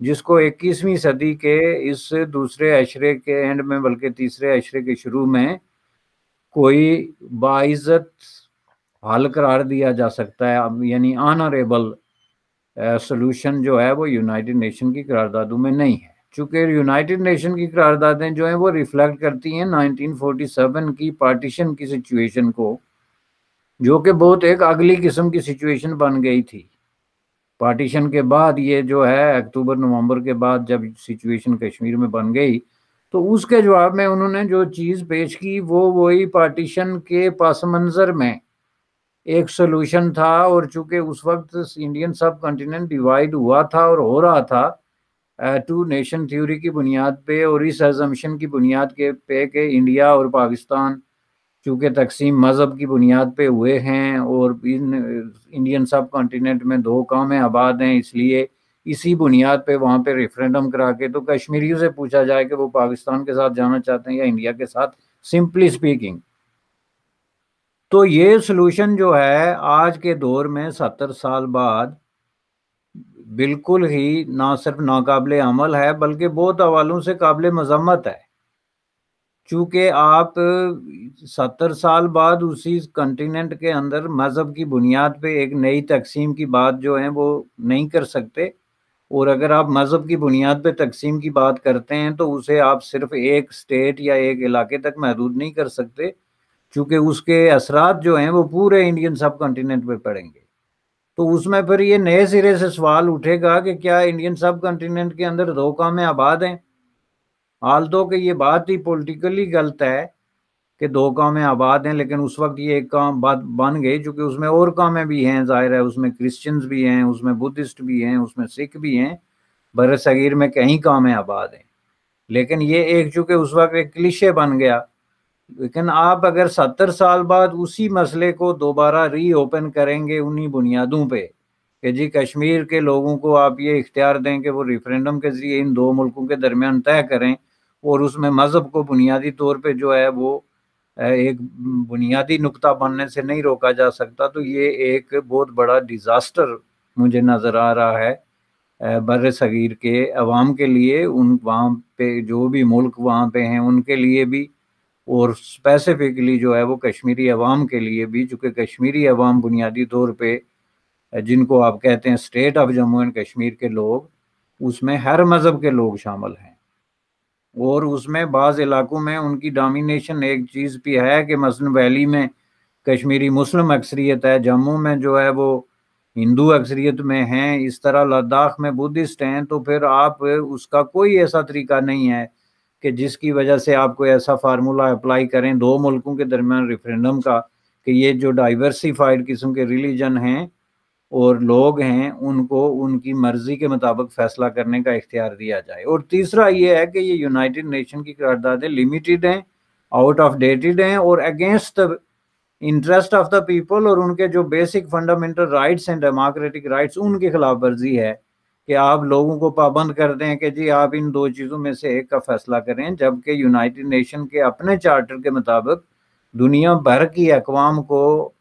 جس کو 21ویں صدی کے اس دوسرے عشرے کے اینڈ میں بلکہ تیسرے عشرے کے شروع میں کوئی باعزت حل قرار دیا جا سکتا ہے، یعنی آنریبل سولوشن جو ہے وہ یونائٹڈ نیشن کی قراردادوں میں نہیں ہے، چونکہ یونائٹڈ نیشن کی قراردادیں جو ہیں وہ ریفلیکٹ کرتی ہیں 1947 کی پارٹیشن کی سچویشن کو، جو کہ بہت ایک اگلی قسم کی سچویشن بن گئی تھی۔ پارٹیشن کے بعد یہ جو ہے اکتوبر نومبر کے بعد جب سچویشن کشمیر میں بن گئی تو اس کے جواب میں انہوں نے جو چیز پیش کی وہ وہی پارٹیشن کے پس منظر میں ایک سولوشن تھا، اور چونکہ اس وقت انڈین سب کنٹیننٹ ڈیوائیڈ ہوا تھا اور ہو رہا تھا ٹو نیشن تھیوری کی بنیاد پہ، اور اس ایزمپشن کی بنیاد پہ کہ انڈیا اور پاکستان چونکہ تقسیم مذہب کی بنیاد پہ ہوئے ہیں اور انڈین سب کنٹیننٹ میں 2 قومیں آباد ہیں، اس لیے اسی بنیاد پہ وہاں پہ ریفرینڈم کرا کے تو کشمیریوں سے پوچھا جائے کہ وہ پاکستان کے ساتھ جانا چاہتے ہیں یا انڈیا کے ساتھ، سمپلی سپیکنگ۔ تو یہ سلوشن جو ہے آج کے دور میں 70 سال بعد بالکل ہی نہ صرف ناقابل عمل ہے بلکہ بہت حوالوں سے قابل مذمت ہے، چونکہ آپ 70 سال بعد اسی کنٹیننٹ کے اندر مذہب کی بنیاد پہ ایک نئی تقسیم کی بات جو ہے وہ نہیں کر سکتے، اور اگر آپ مذہب کی بنیاد پہ تقسیم کی بات کرتے ہیں تو اسے آپ صرف ایک سٹیٹ یا ایک علاقے تک محدود نہیں کر سکتے، چونکہ اس کے اثرات جو ہیں وہ پورے انڈین سب کنٹیننٹ پہ پڑیں گے۔ تو اس میں پھر یہ نئے سرے سے سوال اٹھے گا کہ کیا انڈین سب کنٹیننٹ کے اندر 2 قومیں آباد ہیں؟ حال تو کہ یہ بات ہی پولیٹیکلی غلط ہے کہ 2 قومیں آباد ہیں، لیکن اس وقت یہ ایک قوم بات بن گئی، چونکہ اس میں اور قومیں بھی ہیں، ظاہر ہے اس میں کرسچنز بھی ہیں، اس میں بدھسٹ بھی ہیں، اس میں سکھ بھی ہیں، بر صغیر میں کئی قومیں آباد ہیں، لیکن یہ ایک چونکہ اس وقت ایک کلیشے بن گیا۔ لیکن آپ اگر 70 سال بعد اسی مسئلے کو دوبارہ ری اوپن کریں گے انہی بنیادوں پہ کہ جی کشمیر کے لوگوں کو آپ یہ اختیار دیں کہ وہ ریفرینڈم کے ذریعے ان 2 ملکوں کے درمیان طے کریں، اور اس میں مذہب کو بنیادی طور پہ جو ہے وہ ایک بنیادی نقطہ بننے سے نہیں روکا جا سکتا، تو یہ ایک بہت بڑا ڈیزاسٹر مجھے نظر آ رہا ہے بر صغیر کے عوام کے لیے، ان وہاں پہ جو بھی ملک وہاں پہ ہیں ان کے لیے بھی، اور اسپیسیفکلی جو ہے وہ کشمیری عوام کے لیے بھی، چونکہ کشمیری عوام بنیادی طور پہ جن کو آپ کہتے ہیں state of Jammu and Kashmir کے لوگ، اس میں ہر مذہب کے لوگ شامل ہیں، اور اس میں بعض علاقوں میں ان کی ڈومینیشن ایک چیز بھی ہے کہ مثلا ویلی میں کشمیری مسلم اکثریت ہے، جموں میں جو ہے وہ ہندو اکثریت میں ہیں، اس طرح لداخ میں بدھسٹ ہیں، تو پھر آپ اس کا کوئی ایسا طریقہ نہیں ہے کہ جس کی وجہ سے آپ کو ایسا فارمولا اپلائی کریں 2 ملکوں کے درمیان ریفرینڈم کا کہ یہ جو ڈائیورسیفائڈ قسم کے ریلیجن ہیں اور لوگ ہیں ان کو ان کی مرضی کے مطابق فیصلہ کرنے کا اختیار دیا جائے۔ اور تیسرا یہ ہے کہ یہ یونائٹڈ نیشن کی قراردادیں لمیٹڈ ہیں، آؤٹ آف ڈیٹڈ ہیں، اور against interest of the people, اور ان کے جو بیسک فنڈامنٹل رائٹس ہیں، ڈیموکریٹک رائٹس، ان کی خلاف ورزی ہے کہ آپ لوگوں کو پابند کر دیں کہ جی آپ ان 2 چیزوں میں سے ایک کا فیصلہ کریں، جبکہ یونائٹڈ نیشن کے اپنے چارٹر کے مطابق دنیا بھر کی اقوام کو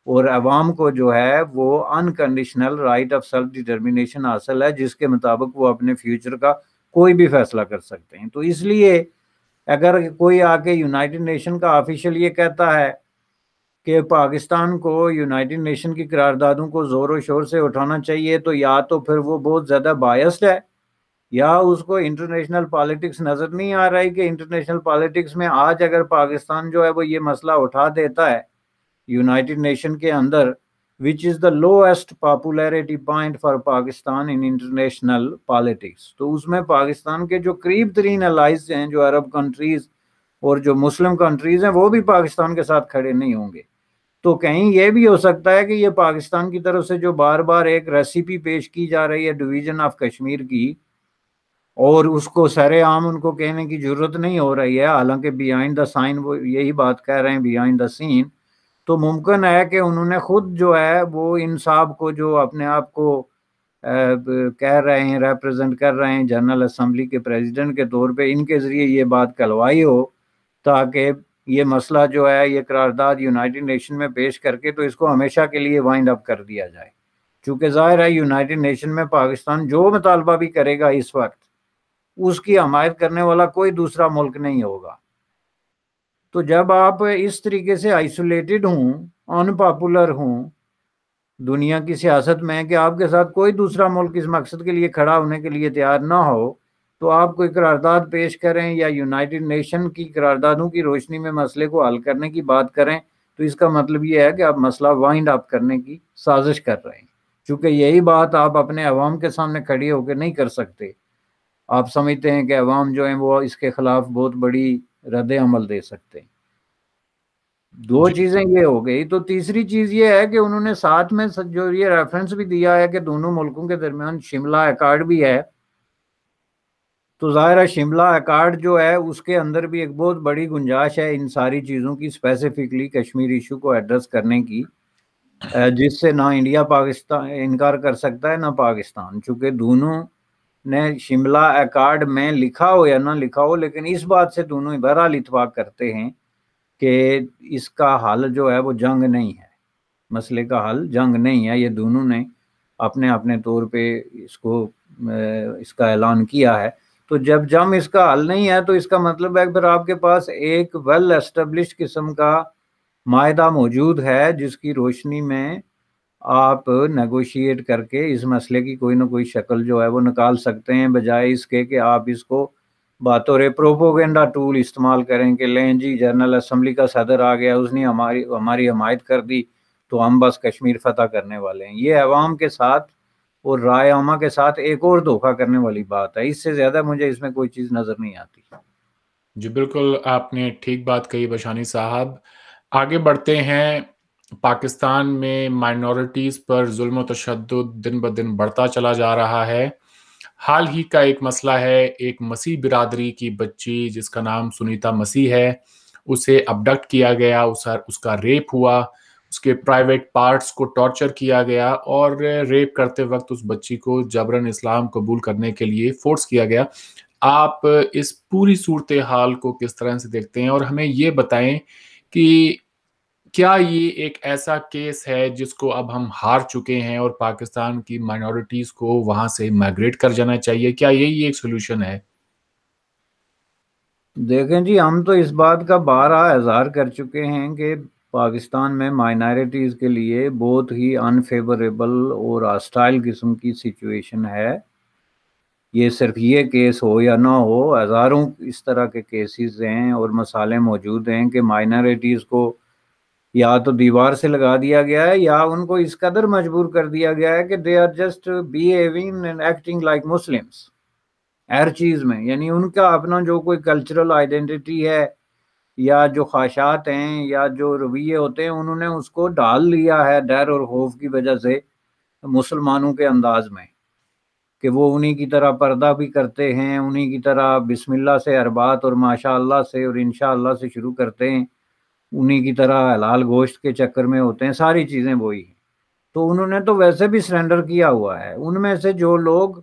اور عوام کو جو ہے وہ unconditional right of self determination حاصل ہے، جس کے مطابق وہ اپنے فیوچر کا کوئی بھی فیصلہ کر سکتے ہیں۔ تو اس لیے اگر کوئی آ کے یونائٹڈ نیشن کا آفیشیل یہ کہتا ہے کہ پاکستان کو یونائٹڈ نیشن کی قراردادوں کو زور و شور سے اٹھانا چاہیے، تو یا تو پھر وہ بہت زیادہ بائسڈ ہے، یا اس کو انٹرنیشنل پالیٹکس نظر نہیں آ رہی کہ انٹرنیشنل پالیٹکس میں آج اگر پاکستان جو ہے وہ یہ مسئلہ اٹھا دیتا ہے یونائٹڈ نیشن کے اندر، which is the lowest popularity point for Pakistan in international politics، تو اس میں پاکستان کے جو قریب ترین الائز ہیں، جو عرب کنٹریز اور جو مسلم کنٹریز ہیں، وہ بھی پاکستان کے ساتھ کھڑے نہیں ہوں گے۔ تو کہیں یہ بھی ہو سکتا ہے کہ یہ پاکستان کی طرف سے جو بار بار ایک ریسیپی پیش کی جا رہی ہے ڈویژن آف کشمیر کی، اور اس کو سر عام ان کو کہنے کی ضرورت نہیں ہو رہی ہے، حالانکہ بیہائنڈ دا سائن وہ یہی بات کہہ رہے ہیں، بیہائنڈ دا سین، تو ممکن ہے کہ انہوں نے خود جو ہے وہ ان صاحب کو جو اپنے آپ کو کہہ رہے ہیں ریپرزینٹ کر رہے ہیں جنرل اسمبلی کے پریزیڈنٹ کے طور پہ، ان کے ذریعے یہ بات کہلوائی ہو تاکہ یہ مسئلہ جو ہے یہ قرارداد یونائٹڈ نیشن میں پیش کر کے تو اس کو ہمیشہ کے لیے وائنڈ اپ کر دیا جائے۔ چونکہ ظاہر ہے یونائٹڈ نیشن میں پاکستان جو مطالبہ بھی کرے گا اس وقت اس کی حمایت کرنے والا کوئی دوسرا ملک نہیں ہوگا. تو جب آپ اس طریقے سے آئسولیٹڈ ہوں، ان پاپولر ہوں دنیا کی سیاست میں کہ آپ کے ساتھ کوئی دوسرا ملک اس مقصد کے لیے کھڑا ہونے کے لیے تیار نہ ہو، تو آپ کوئی قرارداد پیش کریں یا یونائٹڈ نیشن کی قراردادوں کی روشنی میں مسئلے کو حل کرنے کی بات کریں، تو اس کا مطلب یہ ہے کہ آپ مسئلہ وائنڈ اپ کرنے کی سازش کر رہے ہیں. چونکہ یہی بات آپ اپنے عوام کے سامنے کھڑی ہو کے نہیں کر سکتے. آپ سمجھتے ہیں کہ عوام جو ہیں وہ اس کے خلاف بہت بڑی رد عمل دے سکتے ہیں. دو جی چیزیں یہ ہو گئی. تو تیسری چیز یہ ہے کہ انہوں نے ساتھ میں جو یہ ریفرنس بھی دیا ہے کہ دونوں ملکوں کے درمیان شملہ ایکارڈ بھی ہے. تو ظاہر ہے شملہ ایکارڈ جو ہے اس کے اندر بھی ایک بہت بڑی گنجائش ہے ان ساری چیزوں کی، اسپیسیفکلی کشمیر ایشو کو ایڈریس کرنے کی، جس سے نہ انڈیا پاکستان انکار کر سکتا ہے نہ پاکستان. چونکہ دونوں نے شملہ ایکارڈ میں لکھا ہو یا نہ لکھا ہو، لیکن اس بات سے دونوں بہرحال اتفاق کرتے ہیں کہ اس کا حل جو ہے وہ جنگ نہیں ہے، مسئلے کا حل جنگ نہیں ہے. یہ دونوں نے اپنے اپنے طور پہ اس کا اعلان کیا ہے. تو جب اس کا حل نہیں ہے تو اس کا مطلب ہے کہ پھر آپ کے پاس ایک ویل اسٹیبلشڈ قسم کا معاہدہ موجود ہے جس کی روشنی میں آپ نیگوشیٹ کر کے اس مسئلے کی کوئی نہ کوئی شکل جو ہے وہ نکال سکتے ہیں، بجائے اس کے کہ آپ اس کو بطور پروپوگنڈا ٹول استعمال کریں کہ لیں جی جنرل اسمبلی کا صدر آ گیا، اس نے ہماری حمایت کر دی تو ہم بس کشمیر فتح کرنے والے ہیں. یہ عوام کے ساتھ اور رائے عامہ کے ساتھ ایک اور دھوکہ کرنے والی بات ہے. اس سے زیادہ مجھے اس میں کوئی چیز نظر نہیں آتی. جی بالکل آپ نے ٹھیک بات کہی بشانی صاحب. آگے بڑھتے ہیں. پاکستان میں مائنورٹیز پر ظلم و تشدد دن بدن بڑھتا چلا جا رہا ہے. حال ہی کا ایک مسئلہ ہے، ایک مسیح برادری کی بچی جس کا نام سنیتا مسیح ہے، اسے ابڈکٹ کیا گیا، اس کا ریپ ہوا، اس کے پرائیویٹ پارٹس کو ٹارچر کیا گیا اور ریپ کرتے وقت اس بچی کو جبراً اسلام قبول کرنے کے لیے فورس کیا گیا. آپ اس پوری صورتحال کو کس طرح سے دیکھتے ہیں اور ہمیں یہ بتائیں کہ کیا یہ ایک ایسا کیس ہے جس کو اب ہم ہار چکے ہیں اور پاکستان کی مائنورٹیز کو وہاں سے مائگریٹ کر جانا چاہیے؟ کیا یہی ایک سولوشن ہے؟ دیکھیں جی، ہم تو اس بات کا بارہا اظہار کر چکے ہیں کہ پاکستان میں مائنارٹیز کے لیے بہت ہی انفیوریبل اور ہاسٹائل قسم کی سچویشن ہے. یہ صرف یہ کیس ہو یا نہ ہو، ہزاروں اس طرح کے کیسز ہیں اور مسائل موجود ہیں کہ مائنارٹیز کو یا تو دیوار سے لگا دیا گیا ہے یا ان کو اس قدر مجبور کر دیا گیا ہے کہ they are just behaving and acting like Muslims ہر چیز میں. یعنی ان کا اپنا جو کوئی کلچرل آئیڈینٹی ہے یا جو خواہشات ہیں یا جو رویے ہوتے ہیں انہوں نے اس کو ڈال لیا ہے ڈر اور خوف کی وجہ سے مسلمانوں کے انداز میں، کہ وہ انہی کی طرح پردہ بھی کرتے ہیں، انہی کی طرح بسم اللہ سے ہر بات اور ماشاء اللہ سے اور انشاءاللہ سے شروع کرتے ہیں، انہی کی طرح حلال گوشت کے چکر میں ہوتے ہیں، ساری چیزیں وہی ہیں. تو انہوں نے تو ویسے بھی سرنڈر کیا ہوا ہے. ان میں سے جو لوگ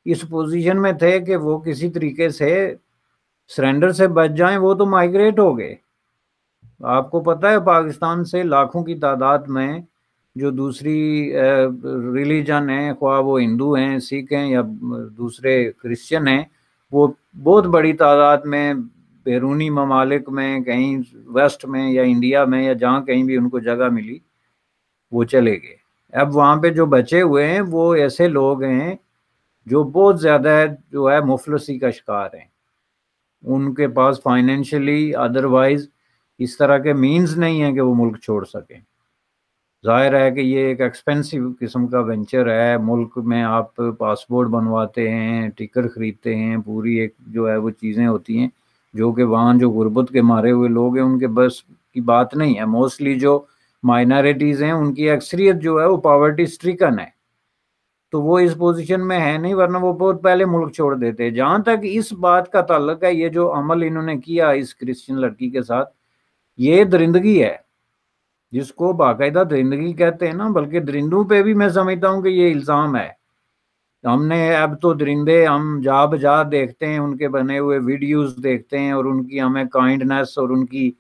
اس پوزیشن میں تھے کہ وہ کسی طریقے سے سرنڈر سے بچ جائیں وہ تو مائگریٹ ہو گئے. آپ کو پتہ ہے پاکستان سے لاکھوں کی تعداد میں جو دوسری ریلیجن ہیں، خواہ وہ ہندو ہیں، سکھ ہیں یا دوسرے کرسچن ہیں، وہ بہت بڑی تعداد میں بیرونی ممالک میں، کہیں ویسٹ میں یا انڈیا میں یا جہاں کہیں بھی ان کو جگہ ملی وہ چلے گئے. اب وہاں پہ جو بچے ہوئے ہیں وہ ایسے لوگ ہیں جو بہت زیادہ جو ہے مفلسی کا شکار ہیں. ان کے پاس فائنینشلی ادروائز اس طرح کے مینز نہیں ہیں کہ وہ ملک چھوڑ سکیں. ظاہر ہے کہ یہ ایک ایکسپینسو قسم کا وینچر ہے. ملک میں آپ پاسپورٹ بنواتے ہیں، ٹکٹ خریدتے ہیں، پوری ایک جو ہے وہ چیزیں ہوتی ہیں جو کہ وہاں جو غربت کے مارے ہوئے لوگ ہیں ان کے بس کی بات نہیں ہے. موسٹلی جو مائنارٹیز ہیں ان کی اکثریت جو ہے وہ پاورٹی اسٹریکن ہے، تو وہ اس پوزیشن میں ہے نہیں، ورنہ وہ بہت پہلے ملک چھوڑ دیتے. جہاں تک اس بات کا تعلق ہے، یہ جو عمل انہوں نے کیا اس کرسچن لڑکی کے ساتھ، یہ درندگی ہے جس کو باقاعدہ درندگی کہتے ہیں نا. بلکہ درندوں پہ بھی میں سمجھتا ہوں کہ یہ الزام ہے. ہم نے اب تو درندے ہم جا بجا دیکھتے ہیں، ان کے بنے ہوئے ویڈیوز دیکھتے ہیں اور ان کی ہمیں کائنڈنیس اور ان کی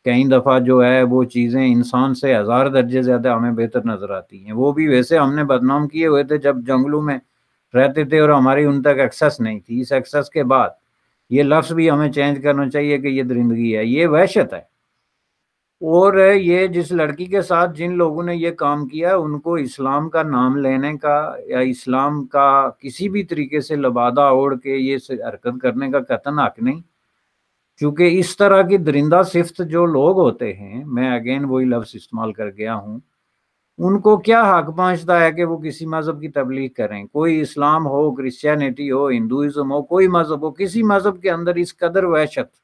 کئی دفعہ جو ہے وہ چیزیں انسان سے 1000 درجے زیادہ ہمیں بہتر نظر آتی ہیں. وہ بھی ویسے ہم نے بدنام کیے ہوئے تھے جب جنگلوں میں رہتے تھے اور ہماری ان تک ایکسیس نہیں تھی. اس ایکسیس کے بعد یہ لفظ بھی ہمیں چینج کرنا چاہیے کہ یہ درندگی ہے, یہ وحشت ہے. اور یہ جس لڑکی کے ساتھ جن لوگوں نے یہ کام کیا ان کو اسلام کا نام لینے کا یا اسلام کا کسی بھی طریقے سے لبادہ اوڑھ کے یہ حرکت کرنے کا قطعاً حق نہیں. کیونکہ اس طرح کی درندہ صفت جو لوگ ہوتے ہیں, میں اگین وہی لفظ استعمال کر گیا ہوں, ان کو کیا حق پہنچتا ہے کہ وہ کسی مذہب کی تبلیغ کریں؟ کوئی اسلام ہو, کرسچینٹی ہو, ہندوازم ہو, کوئی مذہب ہو, کسی مذہب کے اندر اس قدر وحشت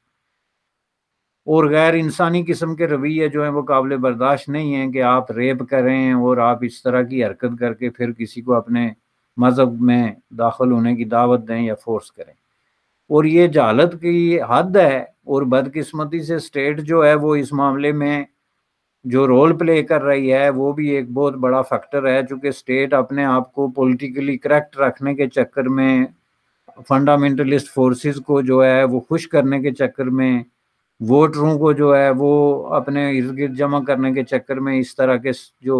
اور غیر انسانی قسم کے رویے جو ہیں وہ قابل برداشت نہیں ہیں کہ آپ ریپ کریں اور آپ اس طرح کی حرکت کر کے پھر کسی کو اپنے مذہب میں داخل ہونے کی دعوت دیں یا فورس کریں. اور یہ جہالت کی حد ہے. اور بدقسمتی سے اسٹیٹ جو ہے وہ اس معاملے میں جو رول پلے کر رہی ہے وہ بھی ایک بہت بڑا فیکٹر ہے, چونکہ اسٹیٹ اپنے آپ کو پولیٹیکلی کریکٹ رکھنے کے چکر میں, فنڈامنٹلسٹ فورسز کو جو ہے وہ خوش کرنے کے چکر میں, ووٹروں کو جو ہے وہ اپنے ارد گرد جمع کرنے کے چکر میں اس طرح کے جو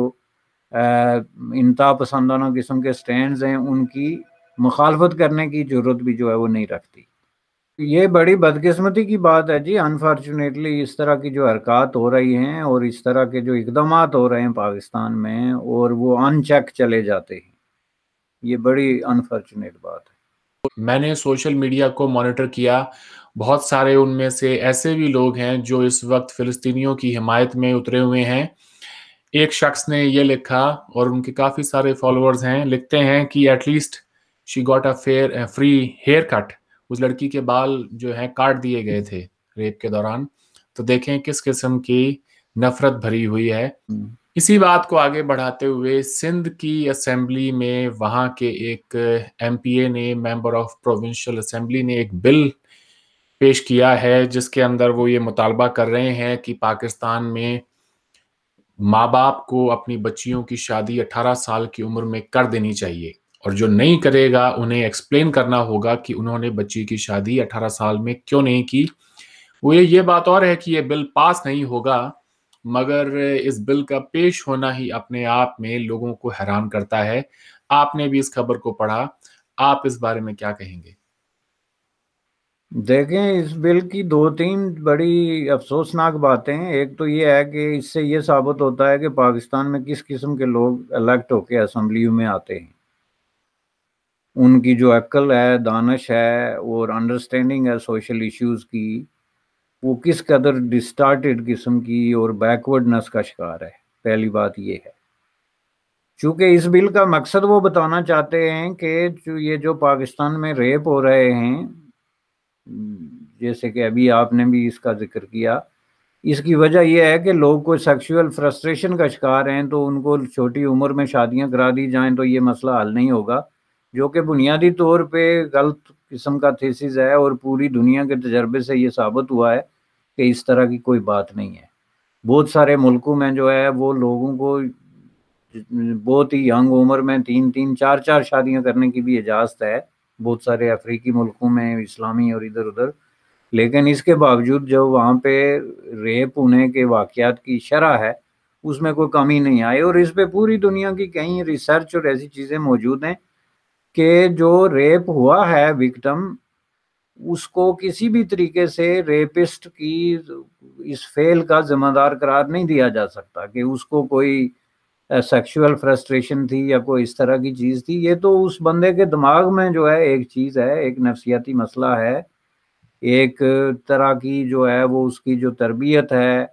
انتہا پسندانہ قسم کے سٹینڈز ہیں ان کی مخالفت کرنے کی ضرورت بھی جو ہے وہ نہیں رکھتی. یہ بڑی بدقسمتی کی بات ہے جی. انفارچونیٹلی اس طرح کی جو حرکات ہو رہی ہیں اور اس طرح کے جو اقدامات ہو رہے ہیں پاکستان میں اور وہ ان چیک چلے جاتے ہیں, یہ بڑی انفارچونیٹ بات ہے. میں نے سوشل میڈیا کو مانیٹر کیا, بہت سارے ان میں سے ایسے بھی لوگ ہیں جو اس وقت فلسطینیوں کی حمایت میں اترے ہوئے ہیں. ایک شخص نے یہ لکھا, اور ان کے کافی سارے فالوورز ہیں, لکھتے ہیں کہ at least she got a free haircut. اس لڑکی کے بال جو ہیں کاٹ دیے گئے تھے ریپ کے دوران. تو دیکھیں کس قسم کی نفرت بھری ہوئی ہے. اسی بات کو آگے بڑھاتے ہوئے سندھ کی اسمبلی میں وہاں کے ایک ایم پی اے نے, ممبر آف پروونشل اسمبلی نے, ایک بل پیش کیا ہے جس کے اندر وہ یہ مطالبہ کر رہے ہیں کہ پاکستان میں ماں باپ کو اپنی بچیوں کی شادی 18 سال کی عمر میں کر دینی چاہیے, اور جو نہیں کرے گا انہیں ایکسپلین کرنا ہوگا کہ انہوں نے بچی کی شادی 18 سال میں کیوں نہیں کی. وہ یہ بات اور ہے کہ یہ بل پاس نہیں ہوگا, مگر اس بل کا پیش ہونا ہی اپنے آپ میں لوگوں کو حیران کرتا ہے. آپ نے بھی اس خبر کو پڑھا, آپ اس بارے میں کیا کہیں گے؟ دیکھیں, اس بل کی 2-3 بڑی افسوسناک باتیں. ایک تو یہ ہے کہ اس سے یہ ثابت ہوتا ہے کہ پاکستان میں کس قسم کے لوگ الیکٹ ہو کے اسمبلیوں میں آتے ہیں. ان کی جو عقل ہے, دانش ہے اور انڈرسٹینڈنگ ہے سوشل ایشوز کی, وہ کس قدر ڈسٹارٹیڈ قسم کی اور بیکورڈنس کا شکار ہے. پہلی بات یہ ہے. چونکہ اس بل کا مقصد وہ بتانا چاہتے ہیں کہ یہ جو پاکستان میں ریپ ہو رہے ہیں, جیسے کہ ابھی آپ نے بھی اس کا ذکر کیا, اس کی وجہ یہ ہے کہ لوگ کوئی سیکشول فرسٹریشن کا شکار ہیں تو ان کو چھوٹی عمر میں شادیاں کرا دی جائیں تو یہ مسئلہ حل نہیں ہوگا, جو کہ بنیادی طور پہ غلط قسم کا تھیسس ہے. اور پوری دنیا کے تجربے سے یہ ثابت ہوا ہے کہ اس طرح کی کوئی بات نہیں ہے. بہت سارے ملکوں میں جو ہے وہ لوگوں کو بہت ہی ینگ عمر میں 3-3 4-4 شادیاں کرنے کی بھی اجازت ہے, بہت سارے افریقی ملکوں میں, اسلامی اور ادھر ادھر. لیکن اس کے باوجود جو وہاں پہ ریپ ہونے کے واقعات کی شرح ہے اس میں کوئی کمی نہیں آئی. اور اس پہ پوری دنیا کی کئی ریسرچ اور ایسی چیزیں موجود ہیں کہ جو ریپ ہوا ہے وکٹم, اس کو کسی بھی طریقے سے ریپسٹ کی اس فیل کا ذمہ دار قرار نہیں دیا جا سکتا کہ اس کو کوئی سیکشول فرسٹریشن تھی یا کوئی اس طرح کی چیز تھی. یہ تو اس بندے کے دماغ میں جو ہے ایک چیز ہے, ایک نفسیاتی مسئلہ ہے, ایک طرح کی جو ہے وہ اس کی جو تربیت ہے,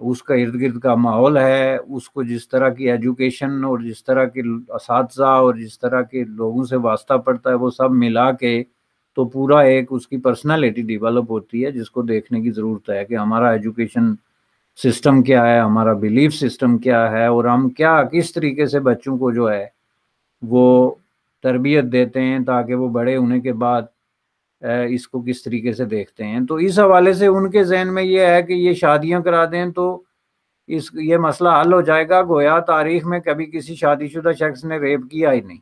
اس کا ارد گرد کا ماحول ہے, اس کو جس طرح کی ایجوکیشن اور جس طرح کے اساتذہ اور جس طرح کے لوگوں سے واسطہ پڑتا ہے, وہ سب ملا کے تو پورا ایک اس کی پرسنالٹی ڈیولپ ہوتی ہے, جس کو دیکھنے کی ضرورت ہے کہ ہمارا ایجوکیشن سسٹم کیا ہے, ہمارا بلیف سسٹم کیا ہے, اور ہم کیا کس طریقے سے بچوں کو جو ہے وہ تربیت دیتے ہیں تاکہ وہ بڑے ہونے کے بعد اس کو کس طریقے سے دیکھتے ہیں. تو اس حوالے سے ان کے ذہن میں یہ ہے کہ یہ شادیاں کرا دیں تو یہ مسئلہ حل ہو جائے گا. گویا تاریخ میں کبھی کسی شادی شدہ شخص نے ریپ کیا ہی نہیں.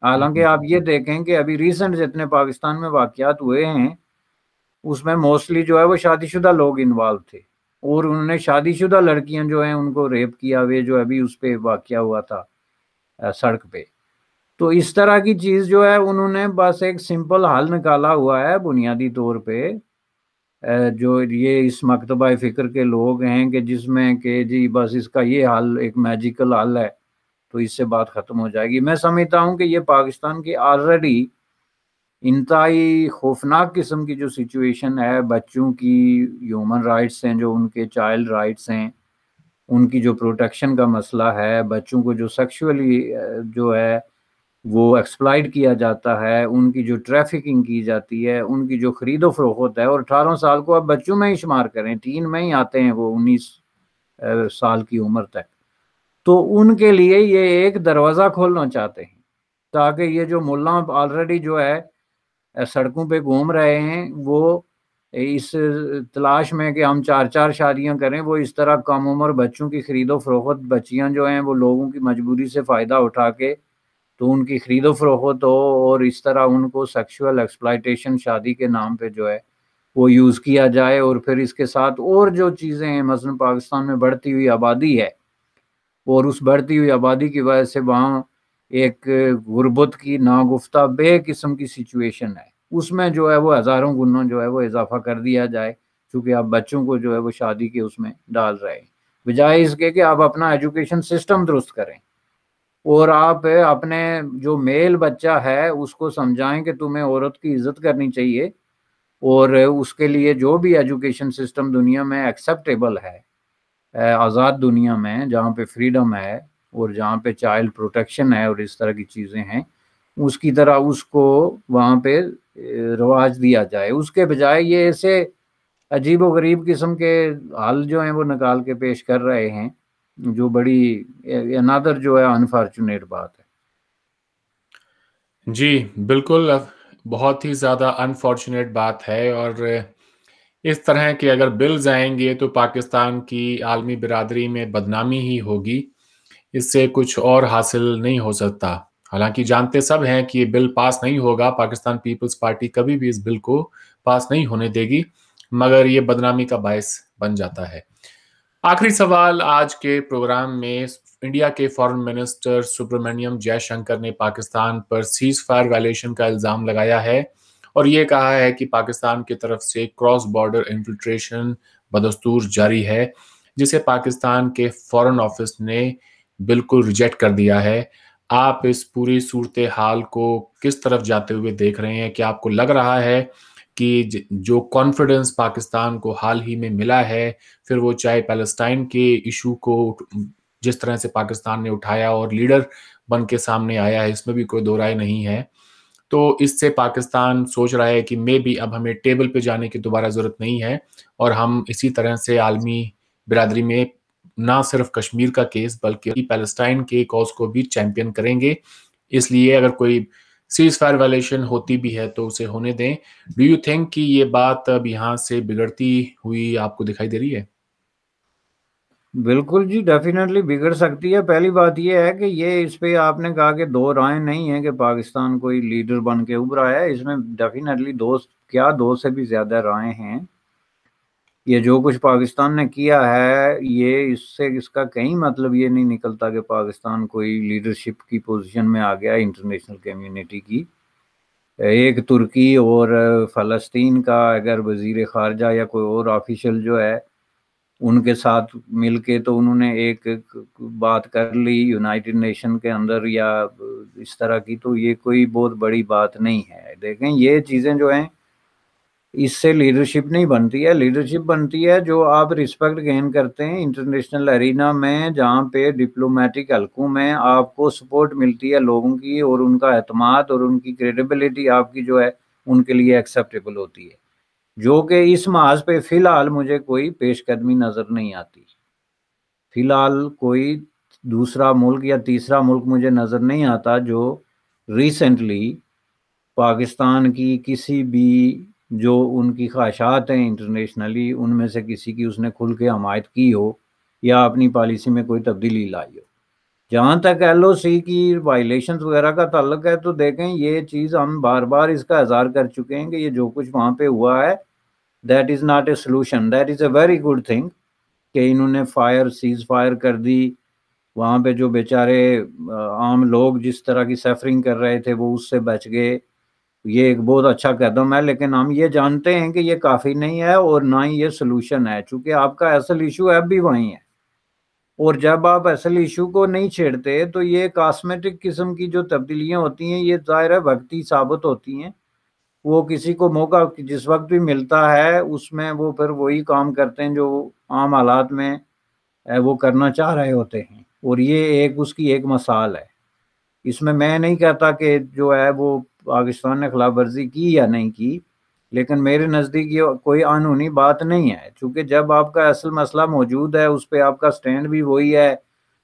حالانکہ آپ یہ دیکھیں کہ ابھی ریسنٹ جتنے پاکستان میں واقعات ہوئے ہیں اس میں موسٹلی جو ہے وہ شادی شدہ لوگ انوالو تھے. اور انہوں نے شادی شدہ لڑکیاں جو ہیں ان کو ریپ کیا ہوئے، جو ابھی اس پہ واقعہ ہوا تھا سڑک پہ. تو اس طرح کی چیز جو ہے انہوں نے بس ایک سمپل حل نکالا ہوا ہے بنیادی طور پہ. جو یہ اس مکتبہ فکر کے لوگ ہیں کہ جس میں کہ جی بس اس کا یہ حل ایک میجیکل حل ہے تو اس سے بات ختم ہو جائے گی. میں سمجھتا ہوں کہ یہ پاکستان کی آلریڈی انتہائی خوفناک قسم کی جو سچویشن ہے، بچوں کی ہیومن رائٹس ہیں، جو ان کے چائلڈ رائٹس ہیں، ان کی جو پروٹیکشن کا مسئلہ ہے، بچوں کو جو سیکشولی جو ہے وہ ایکسپلائٹ کیا جاتا ہے، ان کی جو ٹریفکنگ کی جاتی ہے، ان کی جو خرید و فروخت ہے. اور 18 سال کو اب بچوں میں ہی شمار کریں، تین میں ہی آتے ہیں وہ 19 سال کی عمر تک. تو ان کے لیے یہ ایک دروازہ کھولنا چاہتے ہیں تاکہ یہ جو ملا آلریڈی جو ہے سڑکوں پہ گھوم رہے ہیں وہ اس تلاش میں کہ ہم 4 شادیاں کریں، وہ اس طرح کم عمر بچوں کی خرید و فروخت، بچیاں جو ہیں وہ لوگوں کی مجبوری سے فائدہ اٹھا کے تو ان کی خرید و فروخت ہو، اور اس طرح ان کو سیکشول ایکسپلائٹیشن شادی کے نام پہ جو ہے وہ یوز کیا جائے. اور پھر اس کے ساتھ اور جو چیزیں ہیں، مثلا پاکستان میں بڑھتی ہوئی آبادی ہے، اور اس بڑھتی ہوئی آبادی کی وجہ سے وہاں ایک غربت کی ناگفتہ بے قسم کی سچویشن ہے، اس میں جو ہے وہ ہزاروں گنا جو ہے وہ اضافہ کر دیا جائے، چونکہ آپ بچوں کو جو ہے وہ شادی کے اس میں ڈال رہے ہیں، بجائے اس کے کہ آپ اپنا ایجوکیشن سسٹم درست کریں اور آپ اپنے جو میل بچہ ہے اس کو سمجھائیں کہ تمہیں عورت کی عزت کرنی چاہیے، اور اس کے لیے جو بھی ایجوکیشن سسٹم دنیا میں ایکسیپٹیبل ہے، آزاد دنیا میں جہاں پہ فریڈم ہے اور جہاں پہ چائلڈ پروٹیکشن ہے اور اس طرح کی چیزیں ہیں، اس کی طرح اس کو وہاں پہ رواج دیا جائے. اس کے بجائے یہ ایسے عجیب و غریب قسم کے حل جو ہیں وہ نکال کے پیش کر رہے ہیں، جو بڑی انادر جو ہے انفارچونیٹ بات ہے. جی بالکل، بہت ہی زیادہ انفارچونیٹ بات ہے. اور اس طرح کے اگر بلز آئیں گے تو پاکستان کی عالمی برادری میں بدنامی ہی ہوگی، اس سے کچھ اور حاصل نہیں ہو سکتا. حالانکہ جانتے سب ہیں کہ یہ بل پاس نہیں ہوگا، پاکستان پیپلز پارٹی کبھی بھی اس بل کو پاس نہیں ہونے دے گی، مگر یہ بدنامی کا باعث بن جاتا ہے. آخری سوال آج کے پروگرام میں، انڈیا کے فارن منسٹر سبرامنیم جے شنکر نے پاکستان پر سیز فائر وائلیشن کا الزام لگایا ہے اور یہ کہا ہے کہ پاکستان کی طرف سے کراس بارڈر انفلٹریشن بدستور جاری ہے، جسے پاکستان کے فارن آفس نے بالکل ریجیکٹ کر دیا ہے. آپ اس پوری صورتحال کو کس طرف جاتے ہوئے دیکھ رہے ہیں؟ کہ آپ کو لگ رہا ہے کہ جو کانفیڈنس پاکستان کو حال ہی میں ملا ہے، پھر وہ چاہے پیلسٹائن کے ایشو کو جس طرح سے پاکستان نے اٹھایا اور لیڈر بن کے سامنے آیا ہے، اس میں بھی کوئی دو رائے نہیں ہے، تو اس سے پاکستان سوچ رہا ہے کہ مے بی اب ہمیں ٹیبل پہ جانے کی دوبارہ ضرورت نہیں ہے اور ہم اسی طرح سے عالمی برادری میں نہ صرف کشمیر کا کیس بلکہ پیلسٹائن کے کاز کو بھی چیمپئن کریں گے. اس لیے اگر کوئی سیز فائر وائلیشن ہوتی بھی ہے تو اسے ہونے دیں. ڈو یو تھنک کہ یہ بات اب یہاں سے بگڑتی ہوئی آپ کو دکھائی دے رہی ہے؟ بالکل جی، ڈیفینیٹلی بگڑ سکتی ہے. پہلی بات یہ ہے کہ یہ اس پہ آپ نے کہا کہ دو رائے نہیں ہیں کہ پاکستان کوئی لیڈر بن کے ابھرا ہے، اس میں ڈیفینیٹلی دو سے بھی زیادہ رائے ہیں. یہ جو کچھ پاکستان نے کیا ہے، یہ اس کا کہیں مطلب یہ نہیں نکلتا کہ پاکستان کوئی لیڈرشپ کی پوزیشن میں آ گیا انٹرنیشنل کمیونٹی کی. ایک ترکی اور فلسطین کا اگر وزیر خارجہ یا کوئی اور آفیشل جو ہے ان کے ساتھ مل کے تو انہوں نے ایک بات کر لی یونائٹڈ نیشن کے اندر یا اس طرح کی، تو یہ کوئی بہت بڑی بات نہیں ہے. دیکھیں یہ چیزیں جو ہیں اس سے لیڈرشپ نہیں بنتی ہے. لیڈرشپ بنتی ہے جو آپ رسپیکٹ گین کرتے ہیں انٹرنیشنل ارینا میں، جہاں پہ ڈپلومیٹک حلقوں میں آپ کو سپورٹ ملتی ہے لوگوں کی، اور ان کا اعتماد اور ان کی کریڈیبلٹی آپ کی جو ہے ان کے لیے ایکسیپٹیبل ہوتی ہے، جو کہ اس محاذ پہ فی الحال مجھے کوئی پیش قدمی نظر نہیں آتی. فی الحال کوئی دوسرا ملک یا تیسرا ملک مجھے نظر نہیں آتا جو ریسنٹلی پاکستان کی کسی بھی جو ان کی خواہشات ہیں انٹرنیشنلی ان میں سے کسی کی اس نے کھل کے حمایت کی ہو یا اپنی پالیسی میں کوئی تبدیلی لائی ہو. جہاں تک ایل او سی کی وائلیشنز وغیرہ کا تعلق ہے تو دیکھیں یہ چیز ہم بار بار اس کا اظہار کر چکے ہیں کہ یہ جو کچھ وہاں پہ ہوا ہے that is not a solution, that is a very good thing. کہ انہوں نے سیز فائر کر دی، وہاں پہ جو بیچارے عام لوگ جس طرح کی سفرنگ کر رہے تھے وہ اس سے بچ گئے، یہ ایک بہت اچھا قدم ہے، لیکن ہم یہ جانتے ہیں کہ یہ کافی نہیں ہے اور نہ ہی یہ سلوشن ہے، چونکہ آپ کا اصل ایشو اب بھی وہیں ہے، اور جب آپ اصل ایشو کو نہیں چھیڑتے تو یہ کاسمیٹک قسم کی جو تبدیلیاں ہوتی ہیں یہ ظاہر ہے وقتی ثابت ہوتی ہیں، وہ کسی کو موقع جس وقت بھی ملتا ہے اس میں وہ پھر وہی کام کرتے ہیں جو عام حالات میں وہ کرنا چاہ رہے ہوتے ہیں، اور یہ اس کی ایک مثال ہے۔ اس میں نہیں کہتا کہ جو ہے وہ پاکستان نے خلاف ورزی کی یا نہیں کی، لیکن میرے نزدیک یہ کوئی قانونی بات نہیں ہے، چونکہ جب آپ کا اصل مسئلہ موجود ہے اس پہ آپ کا سٹینڈ بھی وہی ہے،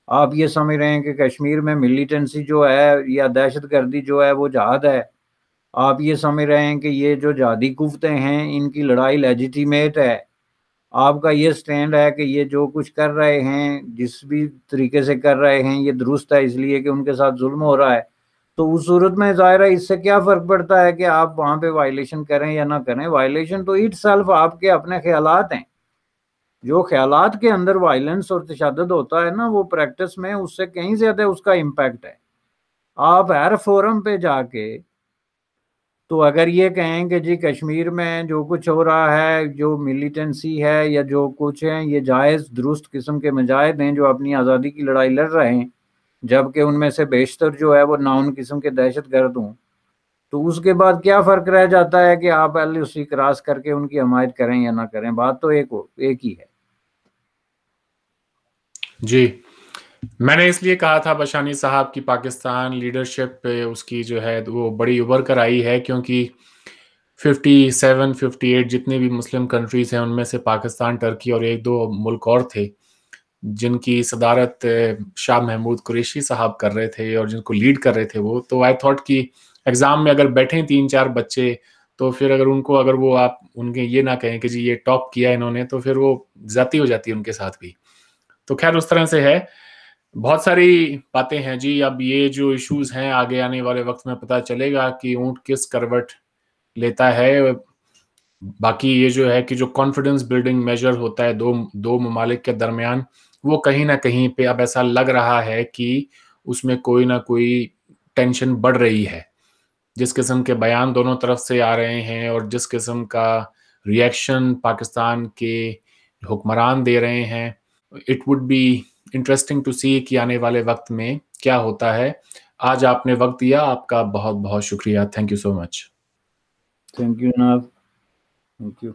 آپ یہ سمجھ رہے ہیں کہ کشمیر میں ملیٹنسی جو ہے یا دہشت گردی جو ہے وہ جہاد ہے، آپ یہ سمجھ رہے ہیں کہ یہ جو جہادی قوتیں ہیں ان کی لڑائی لیجیٹیمیٹ ہے، آپ کا یہ سٹینڈ ہے کہ یہ جو کچھ کر رہے ہیں جس بھی طریقے سے کر رہے ہیں یہ درست ہے اس لیے کہ ان کے ساتھ ظلم ہو رہا ہے، تو اس صورت میں ظاہر ہے اس سے کیا فرق پڑتا ہے کہ آپ وہاں پہ وائلیشن کریں یا نہ کریں؟ وائلیشن تو اٹ سیلف آپ کے اپنے خیالات ہیں، جو خیالات کے اندر وائلنس اور تشدد ہوتا ہے نا وہ پریکٹس میں اس سے کہیں زیادہ اس کا امپیکٹ ہے۔ آپ ہر فورم پہ جا کے تو اگر یہ کہیں کہ جی کشمیر میں جو کچھ ہو رہا ہے، جو ملیٹنسی ہے یا جو کچھ ہے یہ جائز درست قسم کے مجاہد ہیں جو اپنی آزادی کی لڑائی لڑ رہے ہیں، جبکہ ان میں سے بیشتر جو ہے وہ ناؤن قسم کے دہشت گرد ہوں، تو اس کے بعد کیا فرق رہ جاتا ہے کہ آپ LOC کراس کر کے ان کی حمایت کریں یا نہ کریں؟ بات تو ایک ہی ہے۔ جی، میں نے اس لیے کہا تھا بشانی صاحب کی پاکستان لیڈرشپ پہ اس کی جو ہے وہ بڑی ابھر کر آئی ہے، کیونکہ 57-58 جتنے بھی مسلم کنٹریز ہیں ان میں سے پاکستان، ٹرکی اور ایک دو ملک اور تھے جن کی صدارت شاہ محمود قریشی صاحب کر رہے تھے اور جن کو لیڈ کر رہے تھے وہ، تو آئی تھاٹ کہ ایگزام میں اگر بیٹھیں 3-4 بچے تو پھر اگر ان کو اگر وہ آپ ان کے یہ نہ کہیں کہ جی یہ ٹاپ کیا انہوں نے تو پھر وہ زیادتی ہو جاتی ہے ان کے ساتھ بھی۔ تو خیر اس طرح سے ہے، بہت ساری باتیں ہیں جی۔ اب یہ جو ایشوز ہیں آگے آنے والے وقت میں پتہ چلے گا کہ اونٹ کس کروٹ لیتا ہے۔ باقی یہ جو ہے کہ جو کانفیڈنس بلڈنگ میجر ہوتا ہے دو ممالک کے درمیان، وہ کہیں نہ کہیں پہ اب ایسا لگ رہا ہے کہ اس میں کوئی نہ کوئی ٹینشن بڑھ رہی ہے۔ جس قسم کے بیان دونوں طرف سے آ رہے ہیں اور جس قسم کا ریئیکشن پاکستان کے حکمران دے رہے ہیں، it would be interesting to see کہ آنے والے وقت میں کیا ہوتا ہے۔ آج آپ نے وقت دیا، آپ کا بہت بہت شکریہ۔ Thank you so much. Thank you جناب، تھینک یو۔